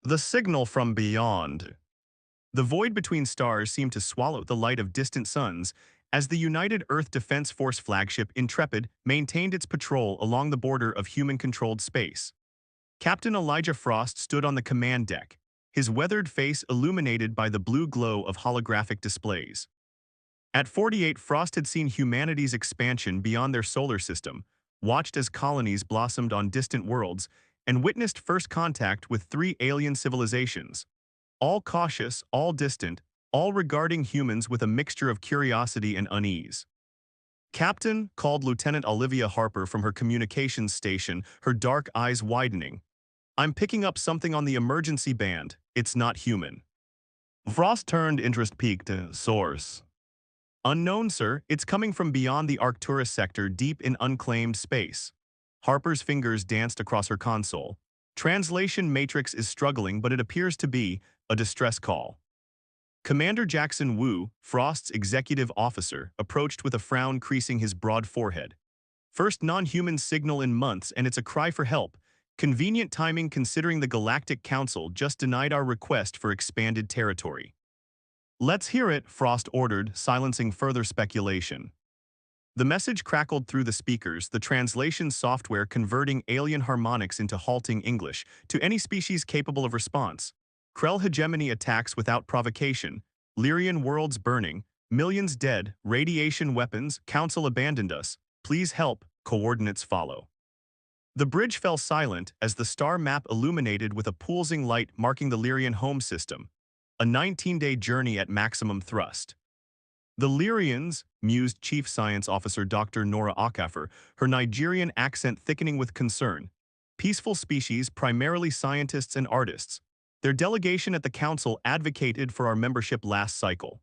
The signal from beyond. The void between stars seemed to swallow the light of distant suns as the United Earth Defense Force flagship Intrepid maintained its patrol along the border of human-controlled space. Captain Elijah Frost stood on the command deck, his weathered face illuminated by the blue glow of holographic displays. At 48, Frost had seen humanity's expansion beyond their solar system, watched as colonies blossomed on distant worlds, and witnessed first contact with three alien civilizations, all cautious, all distant, all regarding humans with a mixture of curiosity and unease. "Captain," called Lieutenant Olivia Harper from her communications station, her dark eyes widening. "I'm picking up something on the emergency band. It's not human." Frost turned, interest peaked. Source. "Unknown, sir. It's coming from beyond the Arcturus sector, deep in unclaimed space." Harper's fingers danced across her console. Translation matrix is struggling, but it appears to be a distress call. Commander Jackson Wu, Frost's executive officer, approached with a frown creasing his broad forehead. "First non-human signal in months, and it's a cry for help. Convenient timing considering the Galactic Council just denied our request for expanded territory." "Let's hear it," Frost ordered, silencing further speculation. The message crackled through the speakers, the translation software converting alien harmonics into halting English to any species capable of response. Krell hegemony attacks without provocation, Lyrian worlds burning, millions dead, radiation weapons, Council abandoned us, please help, coordinates follow. The bridge fell silent as the star map illuminated with a pulsing light marking the Lyrian home system, a 19-day journey at maximum thrust. "The Lyrians," mused Chief Science Officer Dr. Nora Okafor, her Nigerian accent thickening with concern. "Peaceful species, primarily scientists and artists. Their delegation at the Council advocated for our membership last cycle.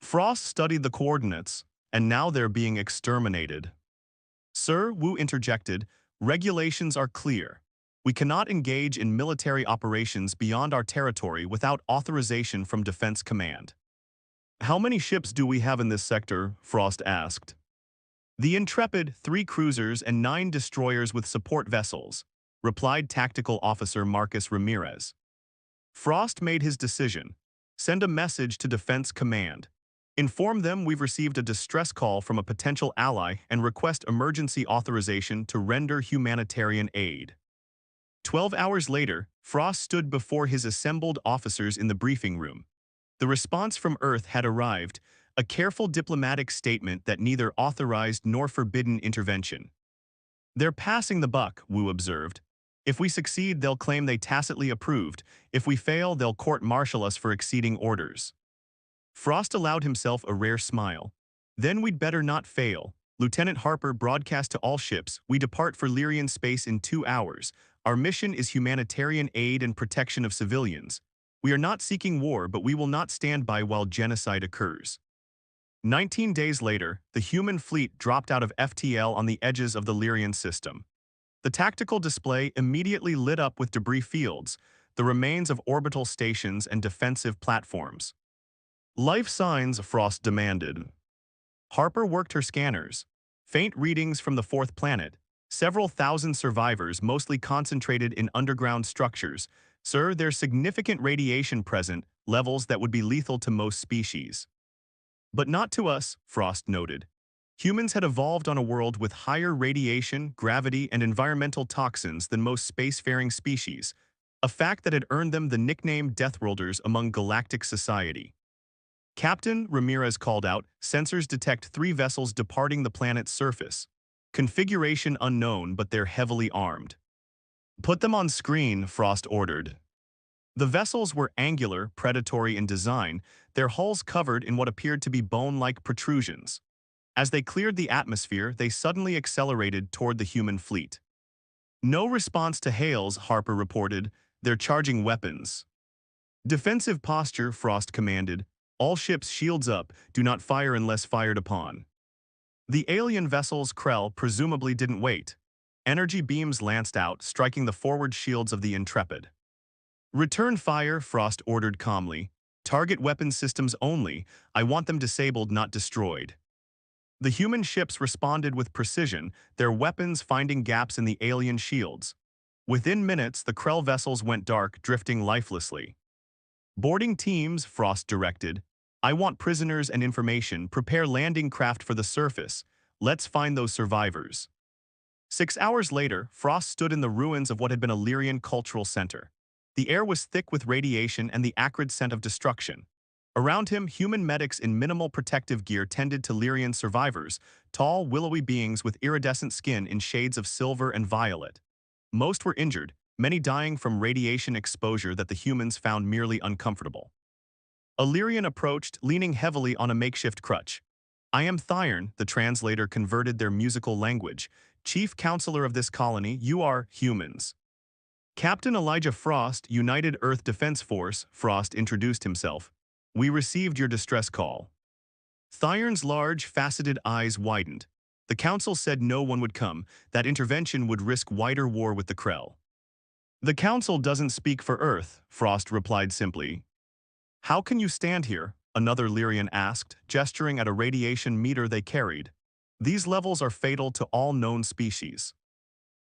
Frost studied the coordinates, and now they're being exterminated." "Sir," Wu interjected, "regulations are clear. We cannot engage in military operations beyond our territory without authorization from Defense Command." "How many ships do we have in this sector?" Frost asked. "The Intrepid, 3 cruisers and 9 destroyers with support vessels," replied Tactical Officer Marcus Ramirez. Frost made his decision. "Send a message to Defense Command. Inform them we've received a distress call from a potential ally and request emergency authorization to render humanitarian aid." 12 hours later, Frost stood before his assembled officers in the briefing room. The response from Earth had arrived, a careful diplomatic statement that neither authorized nor forbidden intervention. "They're passing the buck," Wu observed. "If we succeed, they'll claim they tacitly approved. If we fail, they'll court-martial us for exceeding orders." Frost allowed himself a rare smile. "Then we'd better not fail." Lieutenant Harper broadcast to all ships, "We depart for Lyrian space in 2 hours. Our mission is humanitarian aid and protection of civilians. We are not seeking war, but we will not stand by while genocide occurs." 19 days later, the human fleet dropped out of FTL on the edges of the Lyrian system. The tactical display immediately lit up with debris fields, the remains of orbital stations and defensive platforms. "Life signs," Frost demanded. Harper worked her scanners. Faint readings from the 4th planet. Several thousand survivors, mostly concentrated in underground structures. "Sir, there's significant radiation present, levels that would be lethal to most species." "But not to us," Frost noted. Humans had evolved on a world with higher radiation, gravity, and environmental toxins than most spacefaring species, a fact that had earned them the nickname Deathworlders among galactic society. "Captain," Ramirez called out, "sensors detect 3 vessels departing the planet's surface. Configuration unknown, but they're heavily armed." "Put them on screen," Frost ordered. The vessels were angular, predatory in design, their hulls covered in what appeared to be bone-like protrusions. As they cleared the atmosphere, they suddenly accelerated toward the human fleet. "No response to hails," Harper reported. "They're charging weapons." "Defensive posture," Frost commanded. "All ships shields up, do not fire unless fired upon." The alien vessel's Krell presumably didn't wait. Energy beams lanced out, striking the forward shields of the Intrepid. "Return fire," Frost ordered calmly. "Target weapon systems only. I want them disabled, not destroyed." The human ships responded with precision, their weapons finding gaps in the alien shields. Within minutes, the Krell vessels went dark, drifting lifelessly. Boarding teams, Frost directed. I want prisoners and information. Prepare landing craft for the surface. Let's find those survivors. 6 hours later, Frost stood in the ruins of what had been a Lyrian cultural center. The air was thick with radiation and the acrid scent of destruction. Around him, human medics in minimal protective gear tended to Lyrian survivors, tall, willowy beings with iridescent skin in shades of silver and violet. Most were injured, many dying from radiation exposure that the humans found merely uncomfortable. A Lyrian approached, leaning heavily on a makeshift crutch. I am Thyern, the translator converted their musical language. Chief counselor of this colony, you are humans. Captain Elijah Frost, United Earth Defense Force, Frost introduced himself. We received your distress call. Thyrn's large, faceted eyes widened. The council said no one would come, that intervention would risk wider war with the Krell. The council doesn't speak for Earth, Frost replied simply. How can you stand here? Another Lyrian asked, gesturing at a radiation meter they carried. These levels are fatal to all known species.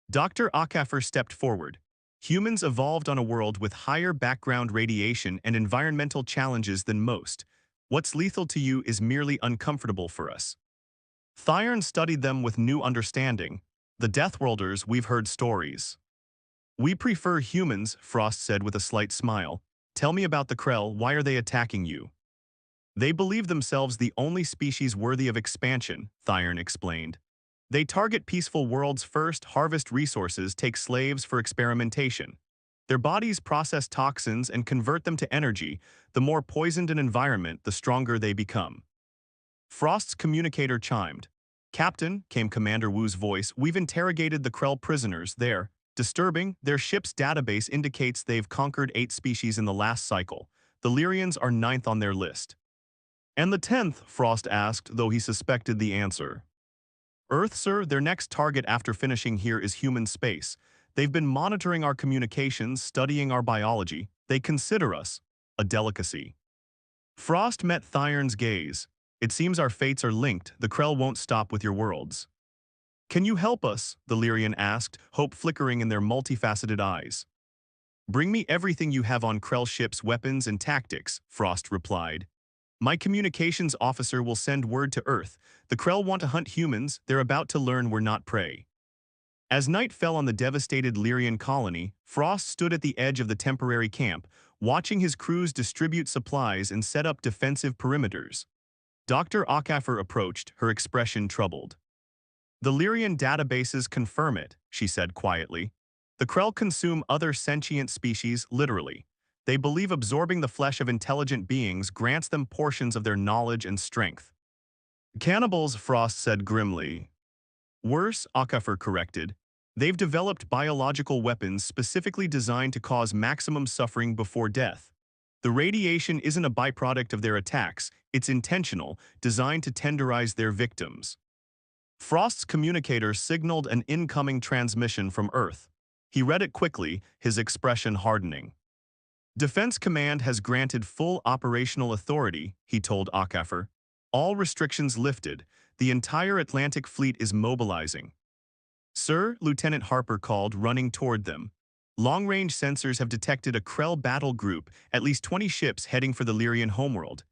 Dr. Akafer stepped forward. Humans evolved on a world with higher background radiation and environmental challenges than most. What's lethal to you is merely uncomfortable for us. Thyern studied them with new understanding. The Deathworlders, we've heard stories. We prefer humans, Frost said with a slight smile. Tell me about the Krell, why are they attacking you? They believe themselves the only species worthy of expansion, Thyern explained. They target peaceful worlds first, harvest resources, take slaves for experimentation. Their bodies process toxins and convert them to energy. The more poisoned an environment, the stronger they become. Frost's communicator chimed. Captain, came Commander Wu's voice, we've interrogated the Krell prisoners. They're disturbing. Their ship's database indicates they've conquered 8 species in the last cycle. The Lyrians are 9th on their list. And the 10th, Frost asked, though he suspected the answer. Earth, sir, their next target after finishing here is human space. They've been monitoring our communications, studying our biology. They consider us a delicacy. Frost met Thyrn's gaze. It seems our fates are linked. The Krell won't stop with your worlds. Can you help us? The Lyrian asked, hope flickering in their multifaceted eyes. Bring me everything you have on Krell ships, weapons, and tactics, Frost replied. My communications officer will send word to Earth. The Krell want to hunt humans. They're about to learn we're not prey. As night fell on the devastated Lyrian colony, Frost stood at the edge of the temporary camp, watching his crews distribute supplies and set up defensive perimeters. Dr. Akafer approached, her expression troubled. The Lyrian databases confirm it, she said quietly. The Krell consume other sentient species literally. They believe absorbing the flesh of intelligent beings grants them portions of their knowledge and strength. Cannibals, Frost said grimly. Worse, Akafer corrected. They've developed biological weapons specifically designed to cause maximum suffering before death. The radiation isn't a byproduct of their attacks, it's intentional, designed to tenderize their victims. Frost's communicator signaled an incoming transmission from Earth. He read it quickly, his expression hardening. Defense Command has granted full operational authority, he told Akafer. All restrictions lifted. The entire Atlantic Fleet is mobilizing. Sir, Lieutenant Harper called, running toward them. Long-range sensors have detected a Krell battle group, at least 20 ships heading for the Lyrian homeworld.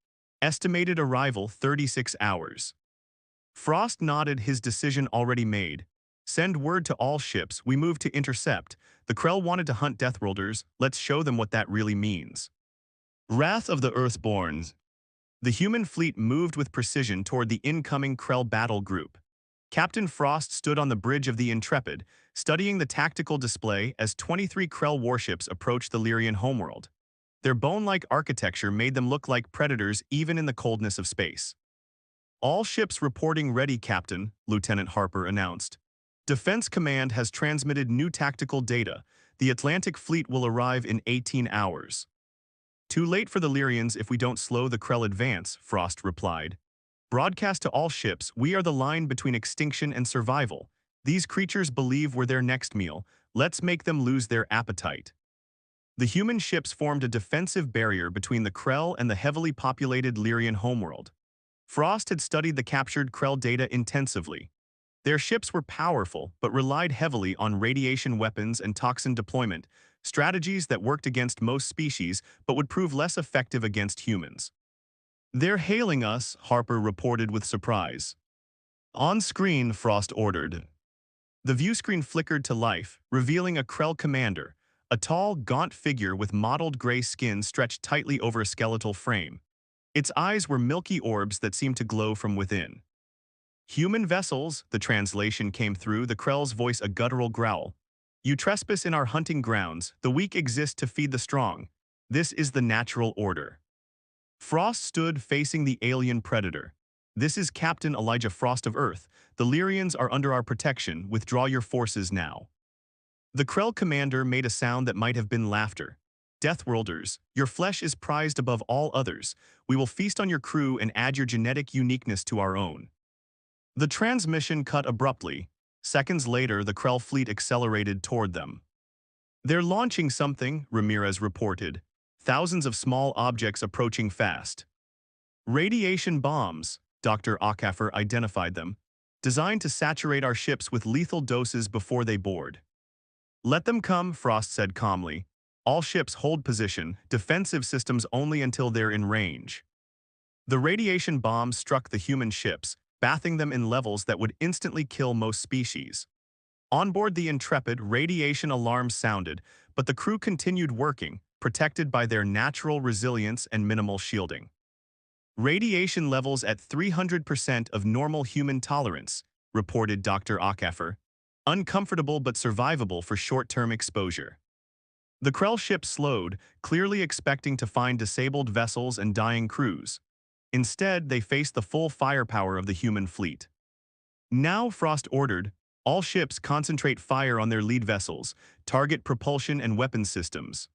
Estimated arrival 36 hours. Frost nodded, his decision already made. Send word to all ships, we move to intercept. The Krell wanted to hunt Deathworlders, let's show them what that really means. Wrath of the Earthborns. The human fleet moved with precision toward the incoming Krell battle group. Captain Frost stood on the bridge of the Intrepid, studying the tactical display as 23 Krell warships approached the Lyrian homeworld. Their bone-like architecture made them look like predators even in the coldness of space. All ships reporting ready, Captain, Lieutenant Harper announced. Defense Command has transmitted new tactical data. The Atlantic Fleet will arrive in 18 hours. Too late for the Lyrians if we don't slow the Krell advance, Frost replied. Broadcast to all ships, we are the line between extinction and survival. These creatures believe we're their next meal. Let's make them lose their appetite. The human ships formed a defensive barrier between the Krell and the heavily populated Lyrian homeworld. Frost had studied the captured Krell data intensively. Their ships were powerful, but relied heavily on radiation weapons and toxin deployment, strategies that worked against most species but would prove less effective against humans. "They're hailing us," Harper reported with surprise. On screen, Frost ordered. The viewscreen flickered to life, revealing a Krell commander, a tall, gaunt figure with mottled gray skin stretched tightly over a skeletal frame. Its eyes were milky orbs that seemed to glow from within. "Human vessels," the translation came through, the Krell's voice a guttural growl. "You trespass in our hunting grounds. The weak exist to feed the strong. This is the natural order." Frost stood facing the alien predator. "This is Captain Elijah Frost of Earth. The Lyrians are under our protection. Withdraw your forces now." The Krell commander made a sound that might have been laughter. "Deathworlders, your flesh is prized above all others. We will feast on your crew and add your genetic uniqueness to our own." The transmission cut abruptly. Seconds later, the Krell fleet accelerated toward them. "They're launching something," Ramirez reported. "Thousands of small objects approaching fast." "Radiation bombs," Dr. Ockafer identified them, "designed to saturate our ships with lethal doses before they board." "Let them come," Frost said calmly. "All ships hold position, defensive systems only until they're in range." The radiation bombs struck the human ships, bathing them in levels that would instantly kill most species. On board the Intrepid, radiation alarms sounded, but the crew continued working, protected by their natural resilience and minimal shielding. "Radiation levels at 300% of normal human tolerance," reported Dr. Ockafer. "Uncomfortable but survivable for short-term exposure." The Krell ship slowed, clearly expecting to find disabled vessels and dying crews. Instead, they faced the full firepower of the human fleet. "Now," Frost ordered, "all ships concentrate fire on their lead vessels, target propulsion and weapons systems."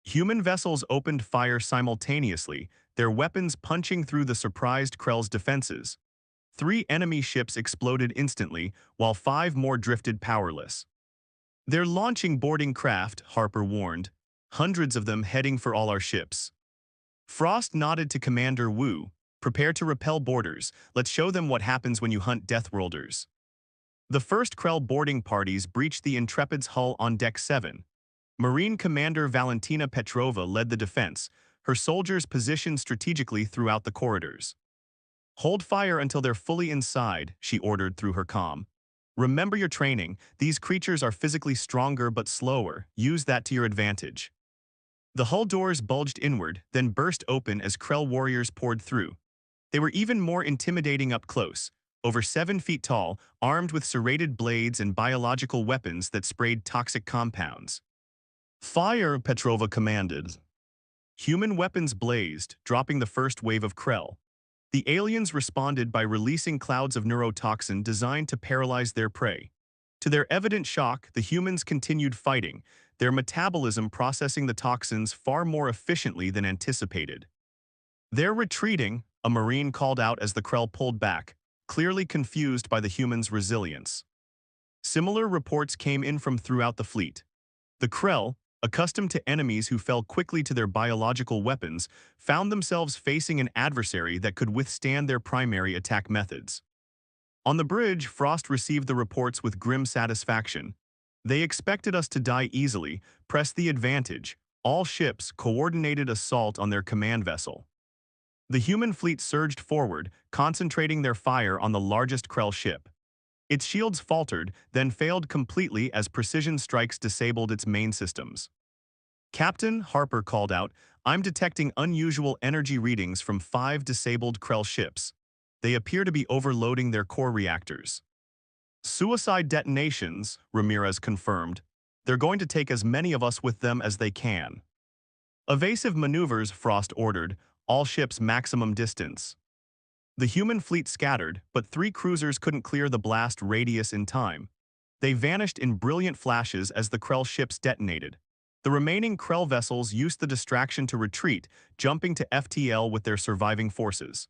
Human vessels opened fire simultaneously, their weapons punching through the surprised Krell's defenses. 3 enemy ships exploded instantly, while 5 more drifted powerless. "They're launching boarding craft," Harper warned. "Hundreds of them heading for all our ships." Frost nodded to Commander Wu. "Prepare to repel boarders. Let's show them what happens when you hunt Deathworlders." The first Krell boarding parties breached the Intrepid's hull on Deck 7. Marine Commander Valentina Petrova led the defense, her soldiers positioned strategically throughout the corridors. "Hold fire until they're fully inside," she ordered through her comm. "Remember your training. These creatures are physically stronger but slower. Use that to your advantage." The hull doors bulged inward, then burst open as Krell warriors poured through. They were even more intimidating up close, over 7 feet tall, armed with serrated blades and biological weapons that sprayed toxic compounds. "Fire," Petrova commanded. Human weapons blazed, dropping the first wave of Krell. The aliens responded by releasing clouds of neurotoxin designed to paralyze their prey. To their evident shock, the humans continued fighting, their metabolism processing the toxins far more efficiently than anticipated. "They're retreating," a Marine called out as the Krell pulled back, clearly confused by the humans' resilience. Similar reports came in from throughout the fleet. The Krell, accustomed to enemies who fell quickly to their biological weapons, found themselves facing an adversary that could withstand their primary attack methods. On the bridge, Frost received the reports with grim satisfaction. "They expected us to die easily, press the advantage. All ships coordinated assault on their command vessel." The human fleet surged forward, concentrating their fire on the largest Krell ship. Its shields faltered, then failed completely as precision strikes disabled its main systems. "Captain," Harper called out, "I'm detecting unusual energy readings from 5 disabled Krell ships. They appear to be overloading their core reactors." "Suicide detonations," Ramirez confirmed. "They're going to take as many of us with them as they can." "Evasive maneuvers," Frost ordered, "all ships maximum distance." The human fleet scattered, but 3 cruisers couldn't clear the blast radius in time. They vanished in brilliant flashes as the Krell ships detonated. The remaining Krell vessels used the distraction to retreat, jumping to FTL with their surviving forces.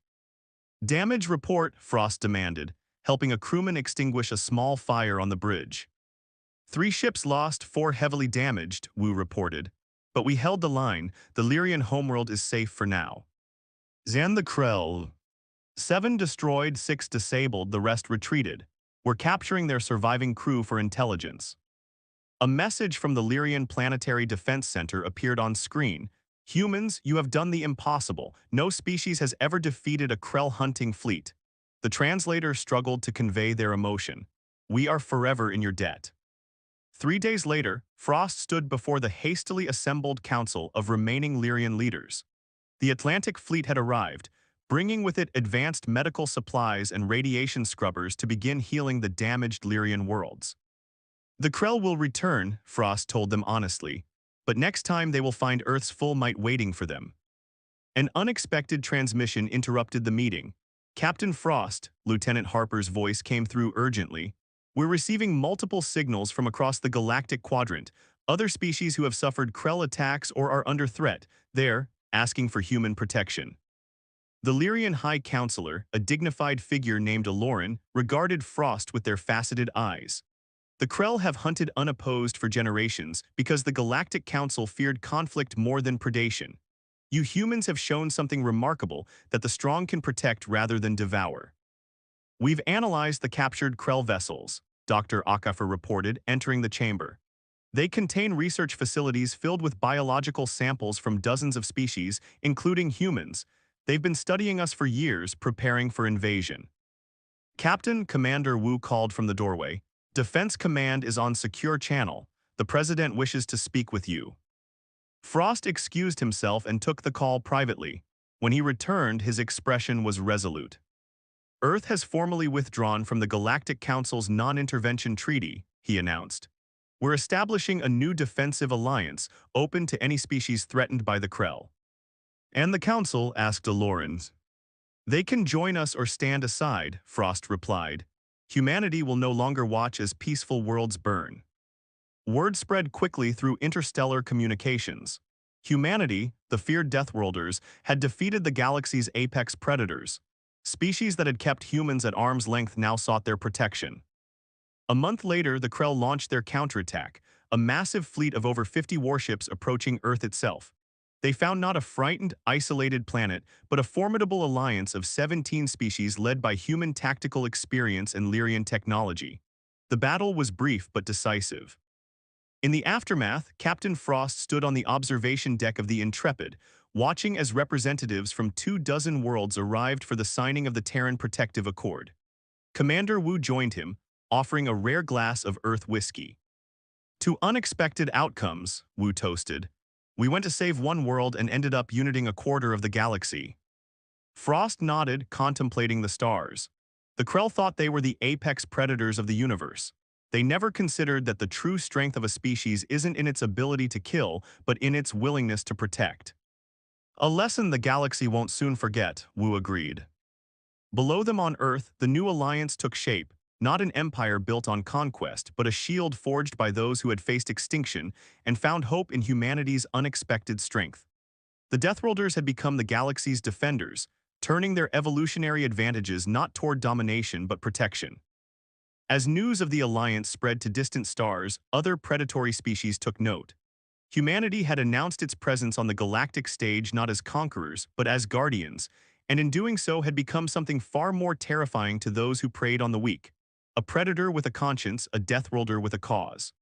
"Damage report," Frost demanded, helping a crewman extinguish a small fire on the bridge. "3 ships lost, 4 heavily damaged," Wu reported. "But we held the line. The Lyrian homeworld is safe for now." "Zan the Krell. 7 destroyed, 6 disabled, the rest retreated. were capturing their surviving crew for intelligence. A message from the Lyrian Planetary Defense Center appeared on screen. Humans, you have done the impossible. No species has ever defeated a Krell hunting fleet. The translator struggled to convey their emotion. We are forever in your debt. 3 days later, Frost stood before the hastily assembled council of remaining Lyrian leaders. The Atlantic fleet had arrived, bringing with it advanced medical supplies and radiation scrubbers to begin healing the damaged Lyrian worlds. The Krell will return, Frost told them honestly, but next time they will find Earth's full might waiting for them. An unexpected transmission interrupted the meeting. Captain Frost, Lieutenant Harper's voice came through urgently. We're receiving multiple signals from across the galactic quadrant. Other species who have suffered Krell attacks or are under threat. They're asking for human protection. The Lyrian High Counselor, a dignified figure named Aloran, regarded Frost with their faceted eyes. The Krell have hunted unopposed for generations because the Galactic Council feared conflict more than predation. You humans have shown something remarkable that the strong can protect rather than devour. We've analyzed the captured Krell vessels, Dr. Akafer reported, entering the chamber. They contain research facilities filled with biological samples from dozens of species, including humans. They've been studying us for years, preparing for invasion. Captain Commander Wu called from the doorway. Defense Command is on secure channel. The President wishes to speak with you. Frost excused himself and took the call privately. When he returned, his expression was resolute. Earth has formally withdrawn from the Galactic Council's non-intervention treaty, he announced. We're establishing a new defensive alliance, open to any species threatened by the Krell. And the Council, asked Aloran. They can join us or stand aside, Frost replied. Humanity will no longer watch as peaceful worlds burn. Word spread quickly through interstellar communications. Humanity, the feared Deathworlders, had defeated the galaxy's apex predators. Species that had kept humans at arm's length now sought their protection. A month later, the Krell launched their counterattack, a massive fleet of over 50 warships approaching Earth itself. They found not a frightened, isolated planet, but a formidable alliance of 17 species led by human tactical experience and Lyrian technology. The battle was brief but decisive. In the aftermath, Captain Frost stood on the observation deck of the Intrepid, watching as representatives from 24 worlds arrived for the signing of the Terran Protective Accord. Commander Wu joined him, offering a rare glass of Earth whiskey. To unexpected outcomes, Wu toasted. We went to save one world and ended up uniting a quarter of the galaxy. Frost nodded, contemplating the stars. The Krell thought they were the apex predators of the universe. They never considered that the true strength of a species isn't in its ability to kill, but in its willingness to protect. A lesson the galaxy won't soon forget, Wu agreed. Below them on Earth, the new alliance took shape, not an empire built on conquest, but a shield forged by those who had faced extinction and found hope in humanity's unexpected strength. The Deathworlders had become the galaxy's defenders, turning their evolutionary advantages not toward domination but protection. As news of the alliance spread to distant stars, other predatory species took note. Humanity had announced its presence on the galactic stage not as conquerors, but as guardians, and in doing so had become something far more terrifying to those who preyed on the weak. A predator with a conscience, a Deathworlder with a cause.